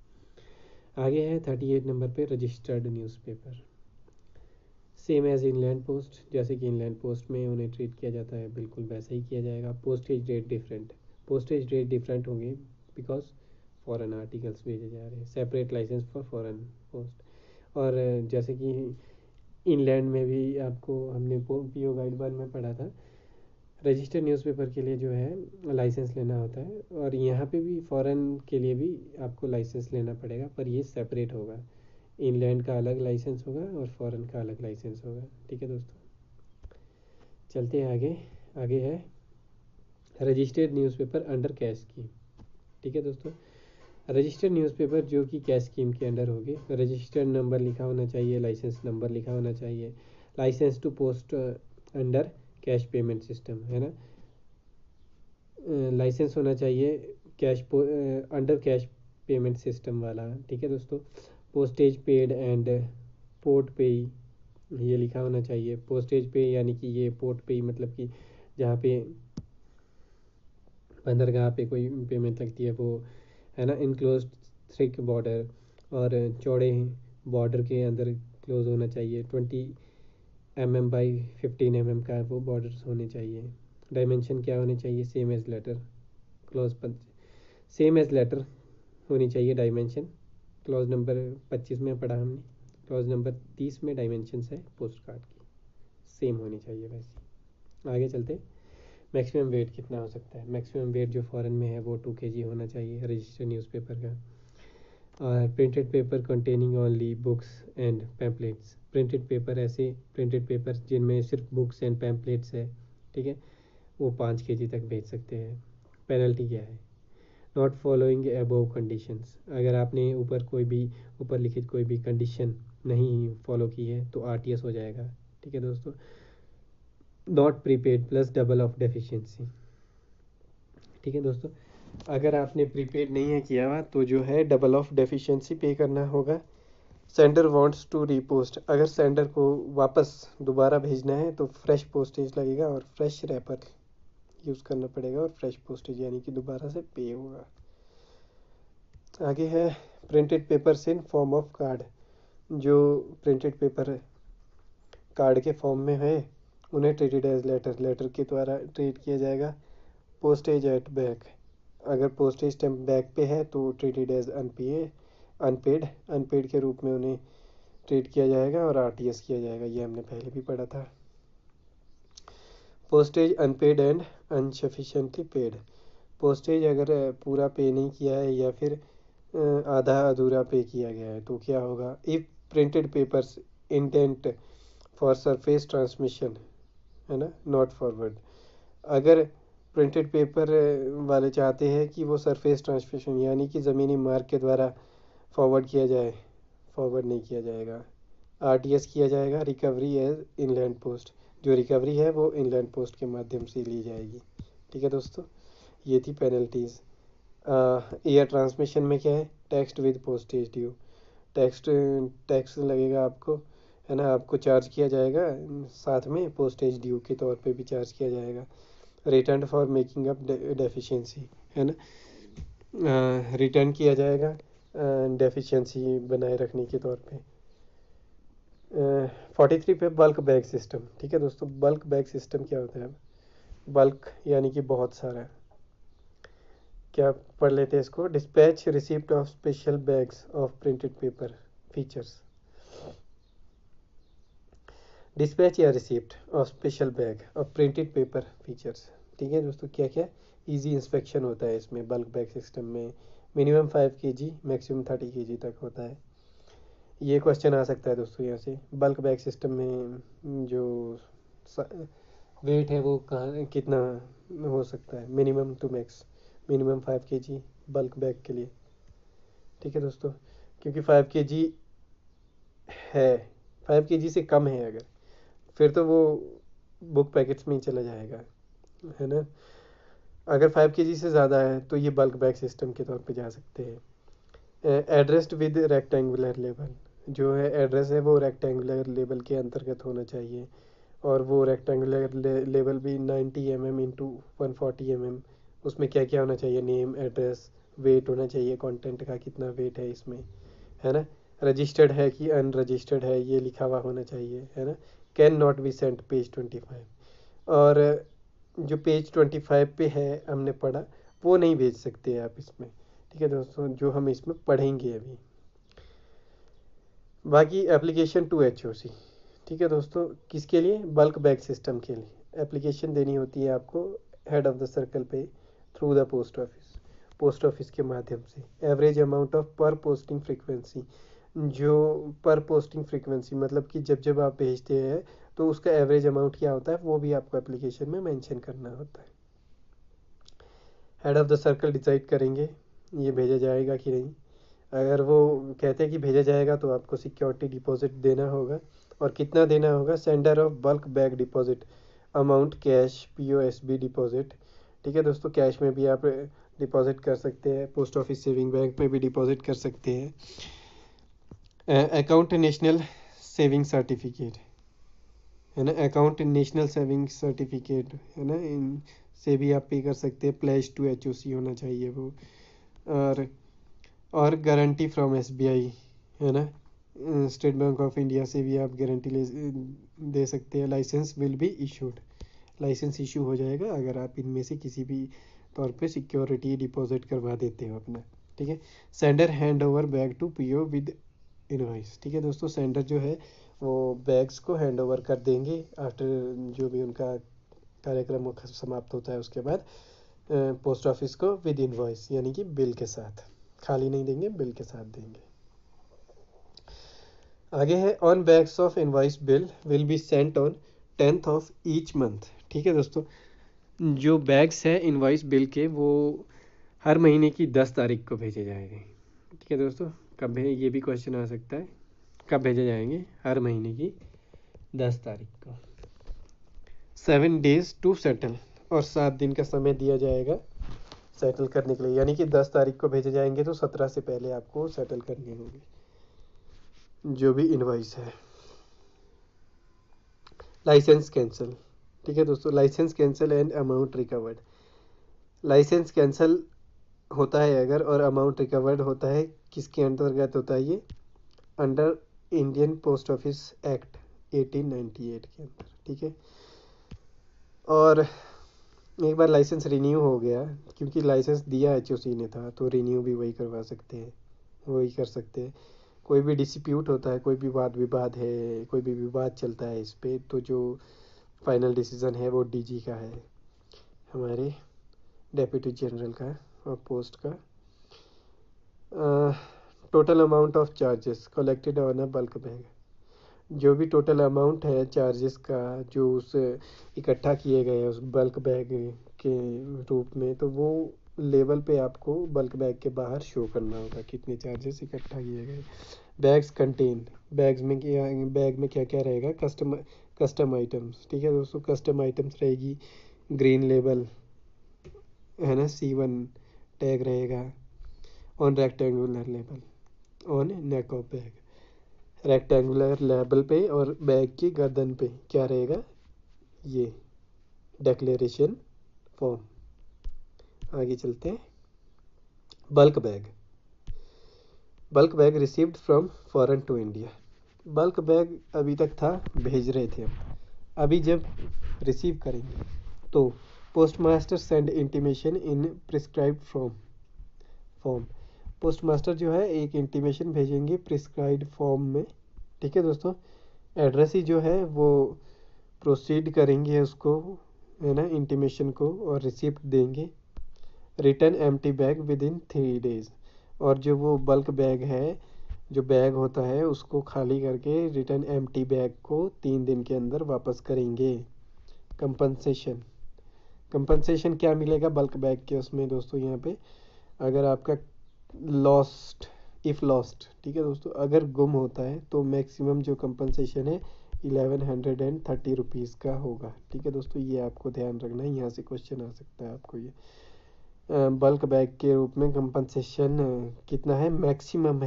आगे है 38 नंबर पे registered newspaper. Same as inland post, जैसे कि इनलैंड पोस्ट में उन्हें ट्रीट किया जाता है बिल्कुल वैसे ही किया जाएगा। Postage rate different, postage rate different होंगे बिकॉज फॉरेन आर्टिकल्स भेजे जा रहे हैं। Separate licence for foreign post. और जैसे कि इनलैंड में भी आपको हमने पीओ गाइड 1 में पढ़ा था, रजिस्टर्ड न्यूज़पेपर के लिए जो है लाइसेंस लेना होता है, और यहाँ पे भी फॉरेन के लिए भी आपको लाइसेंस लेना पड़ेगा, पर ये सेपरेट होगा। इनलैंड का अलग लाइसेंस होगा और फॉरेन का अलग लाइसेंस होगा। ठीक है दोस्तों, चलते हैं आगे। आगे है registered newspaper under cash scheme. ठीक है दोस्तों, रजिस्टर्ड न्यूज़पेपर जो कि कैश स्कीम के अंडर होगी, रजिस्टर्ड नंबर लिखा होना चाहिए, लाइसेंस नंबर लिखा होना चाहिए, licence to post under cash payment system, है ना। लाइसेंस होना चाहिए cash under cash payment system वाला। ठीक है दोस्तों, पोस्टेज पेड एंड पोर्ट पे, ये लिखा होना चाहिए। पोस्टेज पे यानी कि ये पोर्ट पे मतलब कि जहाँ पे बंदरगाह पे कोई पेमेंट लगती है वो, है ना। इनक्लोज थिक बॉर्डर, और चौड़े बॉर्डर के अंदर क्लोज होना चाहिए। 20 mm बाई 15 mm का वो बॉर्डर्स होने चाहिए। डायमेंशन क्या होने चाहिए? सेम एज लेटर, क्लोज पंच, सेम एज लेटर होनी चाहिए डायमेंशन। क्लॉज नंबर 25 में पढ़ा हमने, क्लॉज नंबर 30 में डायमेंशन है पोस्ट कार्ड की, सेम होनी चाहिए वैसे। आगे चलते। मैक्सिमम वेट कितना हो सकता है? मैक्सिमम वेट जो फॉरेन में है वो 2 kg होना चाहिए रजिस्टर्ड न्यूज़पेपर का। और printed paper containing only books and pamphlets, printed paper ऐसे प्रिंटेड पेपर जिनमें सिर्फ बुक्स एंड पैम्पलेट्स है, ठीक है, वो 5 kg तक भेज सकते हैं। पेनल्टी क्या है? नॉट फॉलोइंग अबव कंडीशंस, अगर आपने ऊपर लिखित कोई भी कंडीशन नहीं फॉलो की है तो RTS हो जाएगा, ठीक है दोस्तों। Not prepaid plus double of deficiency, ठीक है दोस्तों, अगर आपने प्रीपेड नहीं है किया हुआ तो जो है डबल ऑफ डेफिशिएंसी पे करना होगा। सेंडर वांट्स टू रीपोस्ट, अगर सेंडर को वापस दोबारा भेजना है तो फ्रेश पोस्टेज लगेगा और फ्रेश रैपर यूज़ करना पड़ेगा और फ्रेश पोस्टेज यानी कि दोबारा से पे होगा। आगे है printed papers in form of card, जो प्रिंटेड पेपर कार्ड के फॉर्म में है उन्हें ट्रीटेड एज लेटर के द्वारा ट्रीट किया जाएगा। पोस्टेज एट बैक, अगर पोस्टेज स्टैम्प बैक पे है तो ट्रीटेड एज अनपेड के रूप में उन्हें ट्रीट किया जाएगा और RTS किया जाएगा, ये हमने पहले भी पढ़ा था। Postage unpaid and insufficiently paid, postage अगर पूरा पे नहीं किया है या फिर आधा अधूरा पे किया गया है तो क्या होगा? If printed papers intent for surface transmission, है ना, नॉट फॉरवर्ड, अगर प्रिंटेड पेपर वाले चाहते हैं कि वो सरफेस ट्रांसमिशन यानी कि ज़मीनी मार्ग के द्वारा फॉरवर्ड किया जाए, फॉरवर्ड नहीं किया जाएगा, RTS किया जाएगा। रिकवरी एज इनलैंड पोस्ट, जो रिकवरी है वो इनलैंड पोस्ट के माध्यम से ली जाएगी, ठीक है दोस्तों। ये थी पेनल्टीज़। एयर ट्रांसमिशन में क्या है? Text with postage due, tax लगेगा आपको, है ना, आपको चार्ज किया जाएगा, साथ में पोस्टेज ड्यू के तौर पे भी चार्ज किया जाएगा। Return for making up deficiency, है ना, रिटर्न किया जाएगा डेफिशिएंसी बनाए रखने के तौर पे। 43 पे बल्क बैग सिस्टम, ठीक है दोस्तों। बल्क बैग सिस्टम क्या होता है? बल्क यानी कि बहुत सारा, क्या पढ़ लेते हैं इसको। Dispatch receipt of special bags of printed paper features, dispatch या receipt of special bag of printed paper features, ठीक है दोस्तों। क्या क्या? इजी इंस्पेक्शन होता है इसमें बल्क बैग सिस्टम में। मिनिमम 5 kg मैक्सिमम 30 kg तक होता है। ये क्वेश्चन आ सकता है दोस्तों यहाँ से। बल्क बैग सिस्टम में जो वेट है वो कहाँ कितना हो सकता है? Minimum to max, minimum 5 kg bulk bag के लिए, ठीक है दोस्तों। क्योंकि 5 kg है, 5 kg से कम है अगर, फिर तो वो बुक पैकेट्स में ही चला जाएगा, है ना। अगर 5 kg से ज़्यादा है तो ये बल्क बैग सिस्टम के तौर पे जा सकते हैं। एड्रेस्ड विद रेक्टेंगुलर लेबल, जो है एड्रेस है वो रेक्टेंगुलर लेबल के अंतर्गत होना चाहिए, और वो रेक्टेंगुलर लेबल भी 90 mm इंटू 140 mm। उसमें क्या क्या होना चाहिए? नेम, एड्रेस, वेट होना चाहिए, कंटेंट का कितना वेट है इसमें, है ना। रजिस्टर्ड है कि अनरजिस्टर्ड है ये लिखा हुआ होना चाहिए, है ना। Can not be sent page 25, और जो पेज 25 पे है हमने पढ़ा वो नहीं भेज सकते आप इसमें, ठीक है दोस्तों, जो हम इसमें पढ़ेंगे अभी। बाकी एप्लीकेशन टू HOC, ठीक है दोस्तों, किसके लिए? बल्क बैग सिस्टम के लिए एप्लीकेशन देनी होती है आपको हेड ऑफ द सर्कल पे थ्रू द पोस्ट ऑफिस के माध्यम से। एवरेज अमाउंट ऑफ पर पोस्टिंग फ्रीक्वेंसी, जो पर पोस्टिंग फ्रीक्वेंसी मतलब कि जब जब आप भेजते हैं तो उसका एवरेज अमाउंट क्या होता है वो भी आपको एप्लीकेशन में मेंशन करना होता है। Head of the circle decide करेंगे ये भेजा जाएगा कि नहीं। अगर वो कहते हैं कि भेजा जाएगा तो आपको सिक्योरिटी डिपॉजिट देना होगा, और कितना देना होगा? Sender of bulk bag deposit amount cash POSB deposit, ठीक है दोस्तों। कैश में भी आप डिपॉजिट कर सकते हैं, पोस्ट ऑफिस सेविंग बैंक में भी डिपॉजिट कर सकते हैं। अकाउंट नेशनल सेविंग सर्टिफिकेट, है ना, अकाउंट नेशनल सेविंग सर्टिफिकेट, है ना, इनसे भी आप पे कर सकते हैं। प्लेज टू HOC होना चाहिए वो, और गारंटी फ्रॉम SBI, है ना, स्टेट बैंक ऑफ इंडिया से भी आप गारंटी दे सकते हैं। Licence will be issued, licence issue हो जाएगा अगर आप इनमें से किसी भी तौर पे सिक्योरिटी डिपॉजिट करवा देते हो अपना, ठीक है। Sender hand over bag to PO with invoice. ठीक है दोस्तों, सेंडर जो है वो बैग्स को हैंड ओवर कर देंगे आफ्टर जो भी उनका कार्यक्रम समाप्त होता है उसके बाद पोस्ट ऑफिस को विद इनवॉइस, यानी कि बिल के साथ। खाली नहीं देंगे, बिल के साथ देंगे। आगे है on bags of invoice bill will be sent on 10th of each month. ठीक है दोस्तों, जो बैग्स है इनवॉइस बिल के वो हर महीने की 10 तारीख को भेजे जाएंगे। ठीक है दोस्तों, कब ये भी क्वेश्चन आ सकता है, कब भेजे जाएंगे? हर महीने की 10 तारीख को। 7 days टू सेटल, और 7 दिन का समय दिया जाएगा सेटल करने के लिए, यानी कि 10 तारीख को भेजे जाएंगे तो 17 से पहले आपको सेटल करने होंगे जो भी इनवॉइस है। Licence cancel. ठीक है दोस्तों, licence cancel and amount recovered. Licence cancel होता है अगर, और अमाउंट रिकवर्ड होता है, किसके अंतर्गत होता है ये? Under Indian post office act 1898 के अंदर। ठीक है, और एक बार लाइसेंस रिन्यू हो गया, क्योंकि लाइसेंस दिया एचओसी ने था, तो रिन्यू भी वही करवा सकते हैं, वही कर सकते हैं। कोई भी डिस्प्यूट होता है, कोई भी वाद विवाद है, कोई भी विवाद चलता है इस पे, तो जो फाइनल डिसीजन है वो डीजी का है, हमारे डेप्यूटी जनरल का और पोस्ट का। Total amount of charges collected on a bulk bag. जो भी टोटल अमाउंट है चार्जेस का जो उस इकट्ठा किए गए उस बल्क बैग के रूप में, तो वो लेवल पे आपको बल्क बैग के बाहर शो करना होगा कितने चार्जेस इकट्ठा किए गए। बैग्स कंटेन, बैग में क्या क्या रहेगा? Custom items. ठीक है दोस्तों, कस्टम आइटम्स रहेगी, ग्रीन लेबल है ना, C1 टैग रहेगा, on rectangular label, on neck of bag, rectangular label पे और बैग की गर्दन पे क्या रहेगा? ये डिक्लेरेशन फॉर्म। आगे चलते हैं। Bulk bag, bulk bag received from foreign to India. Bulk bag अभी तक था भेज रहे थे हम, अभी जब रिसीव करेंगे तो पोस्ट मास्टर सेंड इंटीमेशन इन प्रिस्क्राइब्ड फॉर्म। पोस्ट मास्टर जो है एक इंटीमेशन भेजेंगे प्रिस्क्राइब्ड फॉर्म में। ठीक है दोस्तों, एड्रेस ही जो है वो प्रोसीड करेंगे उसको, है ना, इंटीमेशन को, और रिसिप्ट देंगे। Return empty bag with in 3 days, और जो वो बल्क बैग है, जो बैग होता है उसको खाली करके रिटर्न एम्प्टी बैग को 3 दिन के अंदर वापस करेंगे। कंपनसेशन, कंपनसेशन क्या मिलेगा बल्क बैग के उसमें दोस्तों? यहाँ पे अगर आपका लॉस्ट, इफ़ लॉस्ट, ठीक है दोस्तों, अगर गुम होता है तो मैक्सिमम जो कंपनसेशन है 1130 रुपीज़ का होगा। ठीक है दोस्तों, ये आपको ध्यान रखना है, यहाँ से क्वेश्चन आ सकता है आपको। ये बल्क बैग के रूप में कंपनसेशन कितना है? मैक्सिमम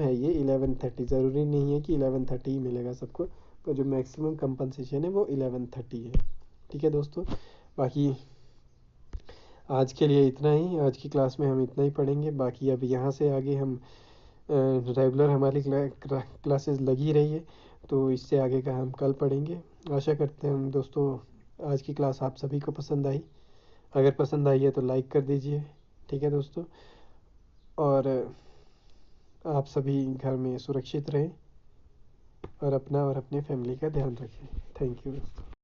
है ये 1130। ज़रूरी नहीं है कि 1130 ही मिलेगा सबको, पर जो मैक्सिमम कंपनसेशन है वो 1130 है। ठीक है दोस्तों, बाकी आज के लिए इतना ही, आज की क्लास में हम इतना ही पढ़ेंगे। बाकी अब यहाँ से आगे हम रेगुलर हमारी क्लासेस लगी रही है, तो इससे आगे का हम कल पढ़ेंगे। आशा करते हैं दोस्तों आज की क्लास आप सभी को पसंद आई। अगर पसंद आई है तो लाइक कर दीजिए। ठीक है दोस्तों, और आप सभी घर में सुरक्षित रहें और अपना और अपने फैमिली का ध्यान रखें। थैंक यू दोस्तों।